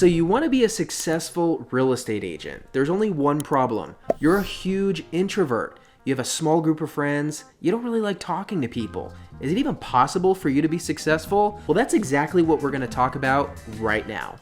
So you want to be a successful real estate agent. There's only one problem. You're a huge introvert. You have a small group of friends. You don't really like talking to people. Is it even possible for you to be successful? Well, that's exactly what we're going to talk about right now.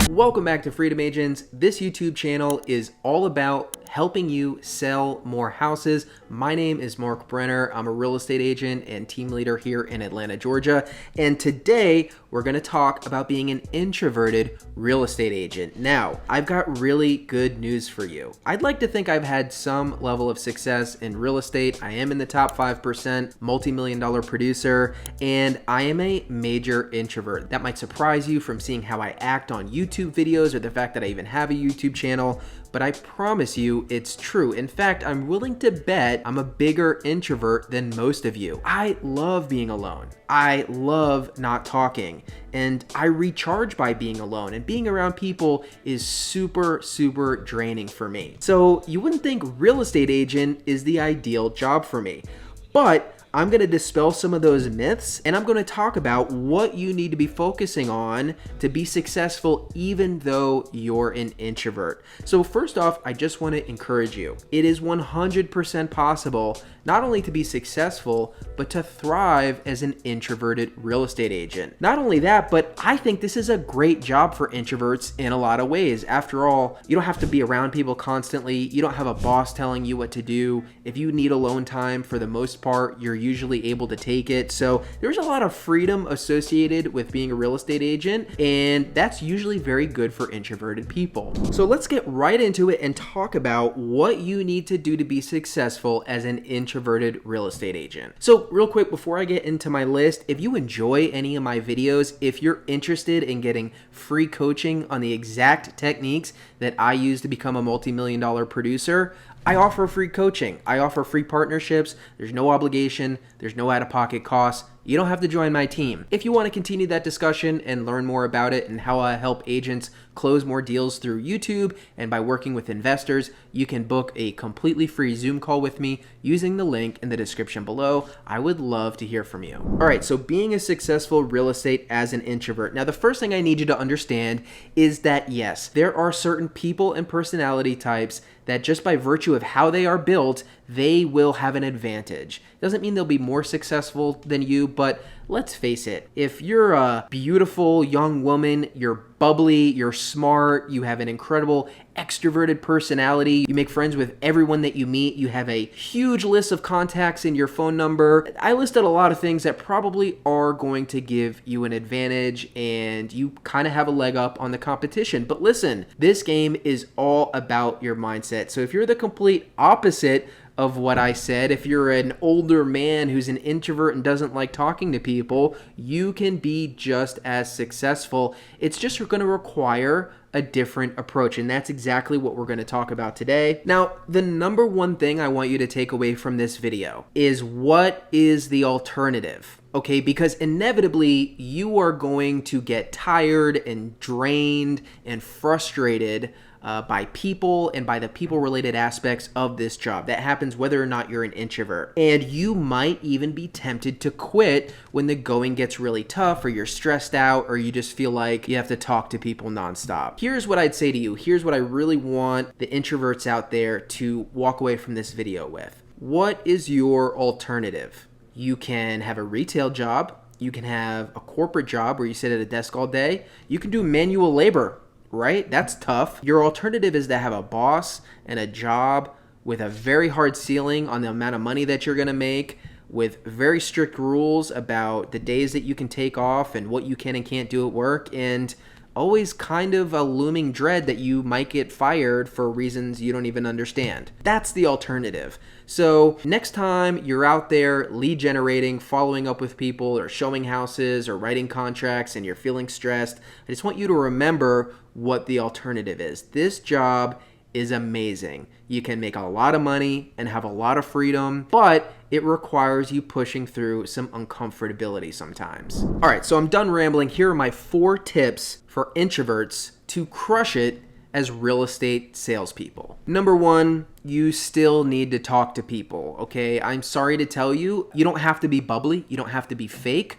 Welcome back to Freedom Agents. This YouTube channel is all about helping you sell more houses. My name is Marc Brenner. I'm a real estate agent and team leader here in Atlanta, Georgia. And today we're going to talk about being an introverted real estate agent. Now, I've got really good news for you. I'd like to think I've had some level of success in real estate. I am in the top 5% multi-million-dollar producer, and I am a major introvert. That might surprise you from seeing how I act on YouTube videos or the fact that I even have a YouTube channel, but I promise you it's true. In fact, I'm willing to bet I'm a bigger introvert than most of you. I love being alone. I love not talking, and I recharge by being alone, and being around people is super draining for me. So you wouldn't think real estate agent is the ideal job for me, but I'm going to dispel some of those myths, and I'm going to talk about what you need to be focusing on to be successful even though you're an introvert. So first off, I just want to encourage you. It is 100% possible not only to be successful, but to thrive as an introverted real estate agent. Not only that, but I think this is a great job for introverts in a lot of ways. After all, you don't have to be around people constantly. You don't have a boss telling you what to do. If you need alone time, for the most part, you're usually able to take it. So there's a lot of freedom associated with being a real estate agent, and that's usually very good for introverted people. So let's get right into it and talk about what you need to do to be successful as an introverted real estate agent. So real quick, before I get into my list, if you enjoy any of my videos, if you're interested in getting free coaching on the exact techniques that I use to become a multi-million-dollar producer, I offer free coaching. I offer free partnerships. There's no obligation. There's no out-of-pocket costs. You don't have to join my team. If you want to continue that discussion and learn more about it and how I help agents close more deals through YouTube and by working with investors, you can book a completely free Zoom call with me using the link in the description below. I would love to hear from you. All right, so being a successful real estate as an introvert. Now, the first thing I need you to understand is that yes, there are certain people and personality types that just by virtue of how they are built, they will have an advantage. Doesn't mean they'll be more successful than you, but let's face it, if you're a beautiful young woman, you're bubbly, you're smart, you have an incredible extroverted personality, you make friends with everyone that you meet, you have a huge list of contacts in your phone number. I listed a lot of things that probably are going to give you an advantage, and you kind of have a leg up on the competition. But listen, this game is all about your mindset. So if you're the complete opposite of what I said, if you're an older man who's an introvert and doesn't like talking to people, you can be just as successful. It's just going to require a different approach, and that's exactly what we're going to talk about today. Now, the number one thing I want you to take away from this video is, what is the alternative? Okay, because inevitably you are going to get tired and drained and frustrated by people and by the people-related aspects of this job. That happens whether or not you're an introvert. And you might even be tempted to quit when the going gets really tough, or you're stressed out, or you just feel like you have to talk to people nonstop. Here's what I'd say to you. Here's what I really want the introverts out there to walk away from this video with. What is your alternative? You can have a retail job. You can have a corporate job where you sit at a desk all day. You can do manual labor, right? That's tough. Your alternative is to have a boss and a job with a very hard ceiling on the amount of money that you're going to make, with very strict rules about the days that you can take off and what you can and can't do at work, and always kind of a looming dread that you might get fired for reasons you don't even understand. That's the alternative. So next time you're out there lead generating, following up with people, or showing houses, or writing contracts, and you're feeling stressed, I just want you to remember what the alternative is. This job is amazing. You can make a lot of money and have a lot of freedom, but it requires you pushing through some uncomfortability sometimes. All right, so I'm done rambling. Here are my 4 tips for introverts to crush it as real estate salespeople. Number one, you still need to talk to people, okay? I'm sorry to tell you, you don't have to be bubbly, you don't have to be fake,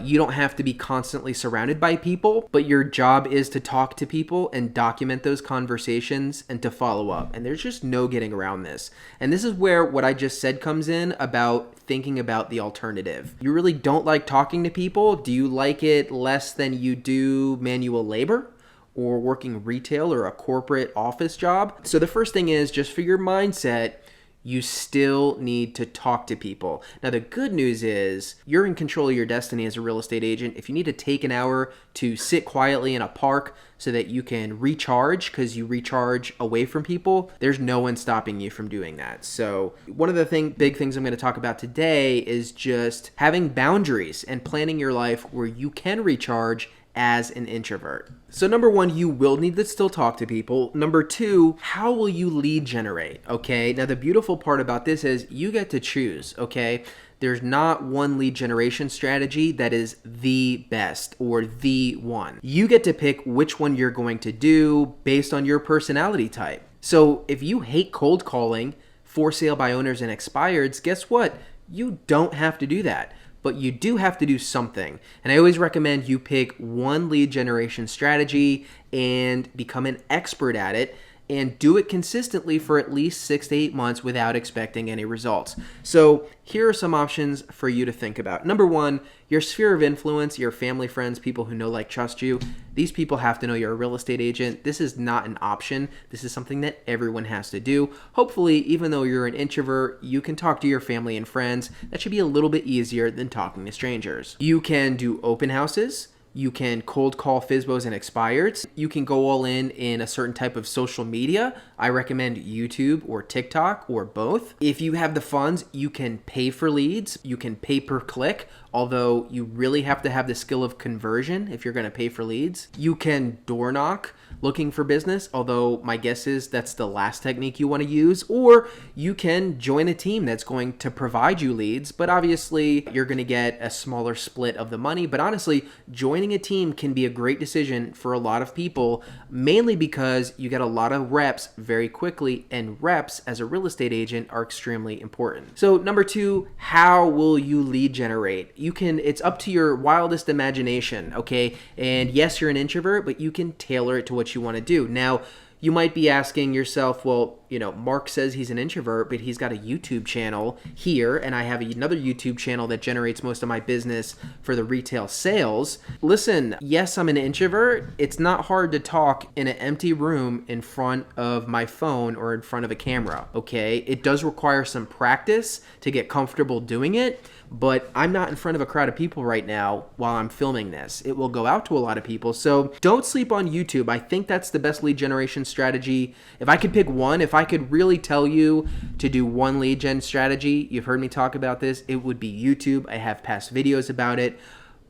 you don't have to be constantly surrounded by people, but your job is to talk to people and document those conversations and to follow up. And there's just no getting around this. And this is where what I just said comes in about thinking about the alternative. You really don't like talking to people? Do you like it less than you do manual labor? Or working retail or a corporate office job? So the first thing is, just for your mindset, you still need to talk to people. Now, the good news is you're in control of your destiny as a real estate agent. If you need to take an hour to sit quietly in a park so that you can recharge, because you recharge away from people, there's no one stopping you from doing that. So one of the big things I'm going to talk about today is just having boundaries and planning your life where you can recharge as an introvert. So number one, you will need to still talk to people. Number two, how will you lead generate? Okay. Now the beautiful part about this is you get to choose. Okay. There's not one lead generation strategy that is the best or the one. You get to pick which one you're going to do based on your personality type. So if you hate cold calling, for sale by owners and expireds, guess what? You don't have to do that. But you do have to do something. And I always recommend you pick one lead generation strategy and become an expert at it and do it consistently for at least 6 to 8 months without expecting any results. So here are some options for you to think about. Number one, your sphere of influence, your family, friends, people who know, like, trust you. These people have to know you're a real estate agent. This is not an option. This is something that everyone has to do. Hopefully, even though you're an introvert, you can talk to your family and friends. That should be a little bit easier than talking to strangers. You can do open houses. You can cold call FSBOs and expireds. You can go all in a certain type of social media. I recommend YouTube or TikTok or both. If you have the funds, you can pay for leads. You can pay per click, although you really have to have the skill of conversion if you're going to pay for leads. You can door knock looking for business, although my guess is that's the last technique you want to use. Or you can join a team that's going to provide you leads, but obviously you're going to get a smaller split of the money. But honestly, joining a team can be a great decision for a lot of people, mainly because you get a lot of reps very quickly, and reps as a real estate agent are extremely important. So number two, how will you lead generate? It's up to your wildest imagination, okay? And yes, you're an introvert, but you can tailor it to what you want to do. Now, you might be asking yourself, well, Mark says he's an introvert, but he's got a YouTube channel here, and I have another YouTube channel that generates most of my business for the retail sales. Listen, yes, I'm an introvert. It's not hard to talk in an empty room in front of my phone or in front of a camera, okay? It does require some practice to get comfortable doing it, but I'm not in front of a crowd of people right now while I'm filming this. It will go out to a lot of people, so don't sleep on YouTube. I think that's the best lead generation strategy. If I could pick one, if I could really tell you to do one lead gen strategy, you've heard me talk about this, it would be YouTube. I have past videos about it.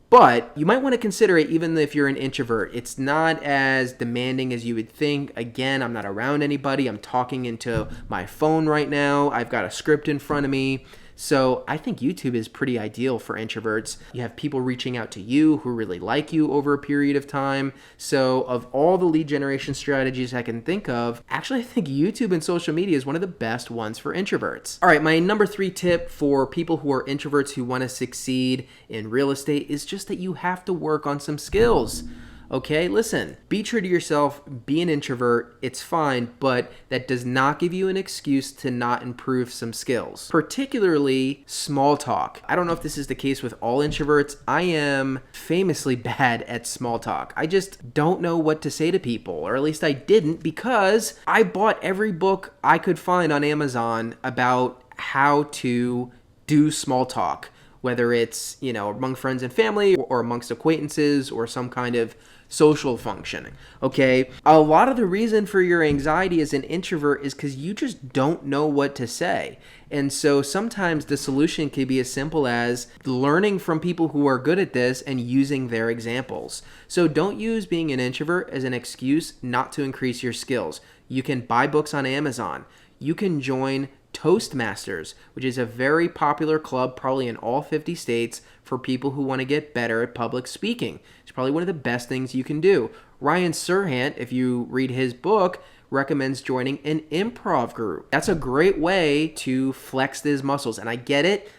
But you might want to consider it even if you're an introvert. It's not as demanding as you would think. Again, I'm not around anybody. I'm talking into my phone right now. I've got a script in front of me. So I think YouTube is pretty ideal for introverts. You have people reaching out to you who really like you over a period of time. So of all the lead generation strategies I can think of, actually I think YouTube and social media is one of the best ones for introverts. All right, my number 3 tip for people who are introverts who want to succeed in real estate is just that you have to work on some skills. Okay, listen, be true to yourself, be an introvert, it's fine, but that does not give you an excuse to not improve some skills, particularly small talk. I don't know if this is the case with all introverts. I am famously bad at small talk. I just don't know what to say to people, or at least I didn't, because I bought every book I could find on Amazon about how to do small talk, whether it's, among friends and family or amongst acquaintances or some kind of social functioning, okay? A lot of the reason for your anxiety as an introvert is because you just don't know what to say. And so sometimes the solution could be as simple as learning from people who are good at this and using their examples. So don't use being an introvert as an excuse not to increase your skills. You can buy books on Amazon. You can join Toastmasters, which is a very popular club probably in all 50 states for people who want to get better at public speaking. It's probably one of the best things you can do. Ryan Serhant, if you read his book, recommends joining an improv group. That's a great way to flex these muscles. And I get it.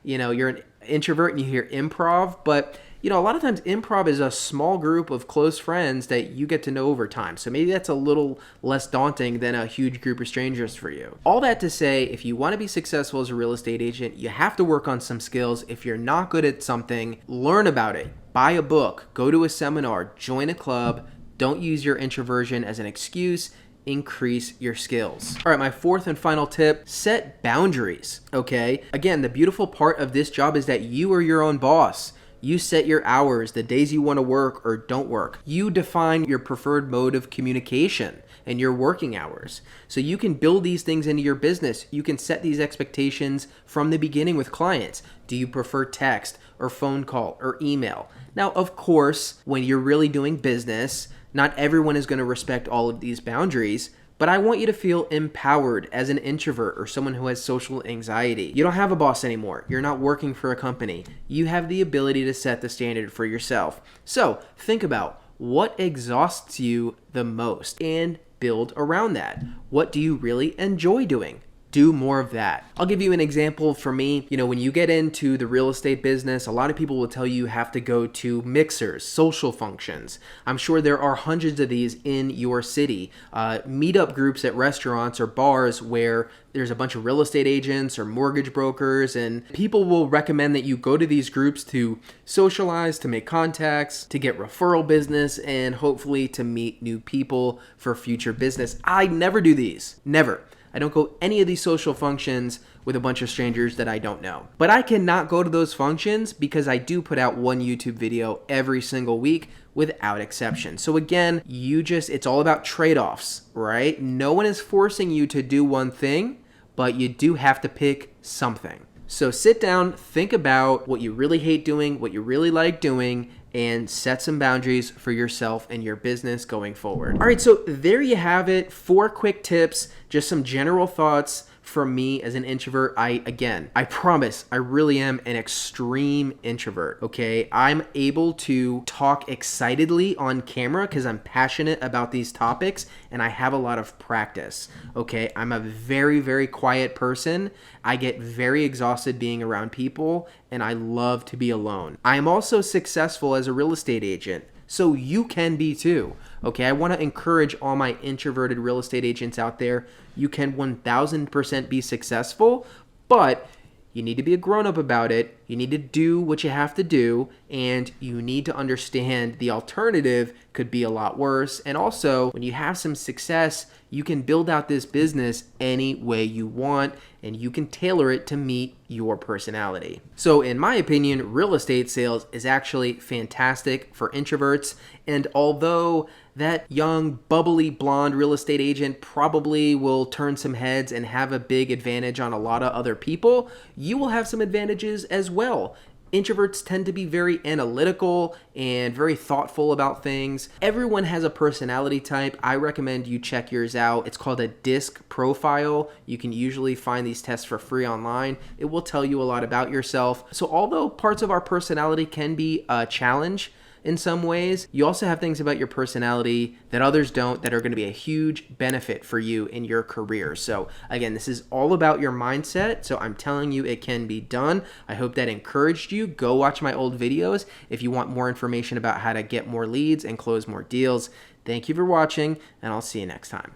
You're an introvert and you hear improv, but a lot of times improv is a small group of close friends that you get to know over time. So maybe that's a little less daunting than a huge group of strangers for you. All that to say, if you want to be successful as a real estate agent, you have to work on some skills. If you're not good at something, learn about it. Buy a book, go to a seminar, join a club. Don't use your introversion as an excuse. Increase your skills. All right, my fourth and final tip, set boundaries, okay? Again, the beautiful part of this job is that you are your own boss. You set your hours, the days you want to work or don't work. You define your preferred mode of communication and your working hours. So you can build these things into your business. You can set these expectations from the beginning with clients. Do you prefer text or phone call or email? Now, of course, when you're really doing business, not everyone is going to respect all of these boundaries, but I want you to feel empowered as an introvert or someone who has social anxiety. You don't have a boss anymore. You're not working for a company. You have the ability to set the standard for yourself. So think about what exhausts you the most and build around that. What do you really enjoy doing? Do more of that. I'll give you an example for me. When you get into the real estate business, a lot of people will tell you have to go to mixers, social functions. I'm sure there are hundreds of these in your city. Meetup groups at restaurants or bars where there's a bunch of real estate agents or mortgage brokers, and people will recommend that you go to these groups to socialize, to make contacts, to get referral business, and hopefully to meet new people for future business. I never do these. Never. I don't go any of these social functions with a bunch of strangers that I don't know. But I cannot go to those functions because I do put out one YouTube video every single week without exception. So again, it's all about trade-offs, right? No one is forcing you to do one thing, but you do have to pick something. So sit down, think about what you really hate doing, what you really like doing, and set some boundaries for yourself and your business going forward. All right, so there you have it. 4 quick tips, just some general thoughts from me as an introvert. I promise I really am an extreme introvert, okay? I'm able to talk excitedly on camera because I'm passionate about these topics and I have a lot of practice, okay? I'm a very, very quiet person. I get very exhausted being around people and I love to be alone. I am also successful as a real estate agent. So you can be too, okay? I want to encourage all my introverted real estate agents out there. You can 1000% be successful, but you need to be a grown-up about it. You need to do what you have to do, and you need to understand the alternative could be a lot worse. And also, when you have some success, you can build out this business any way you want, and you can tailor it to meet your personality. So in my opinion, real estate sales is actually fantastic for introverts. And although that young, bubbly, blonde real estate agent probably will turn some heads and have a big advantage on a lot of other people, you will have some advantages as well. Introverts tend to be very analytical and very thoughtful about things. Everyone has a personality type. I recommend you check yours out. It's called a DISC profile. You can usually find these tests for free online. It will tell you a lot about yourself. So although parts of our personality can be a challenge in some ways, you also have things about your personality that others don't that are going to be a huge benefit for you in your career. So again, this is all about your mindset. So I'm telling you it can be done. I hope that encouraged you. Go watch my old videos if you want more information about how to get more leads and close more deals. Thank you for watching, and I'll see you next time.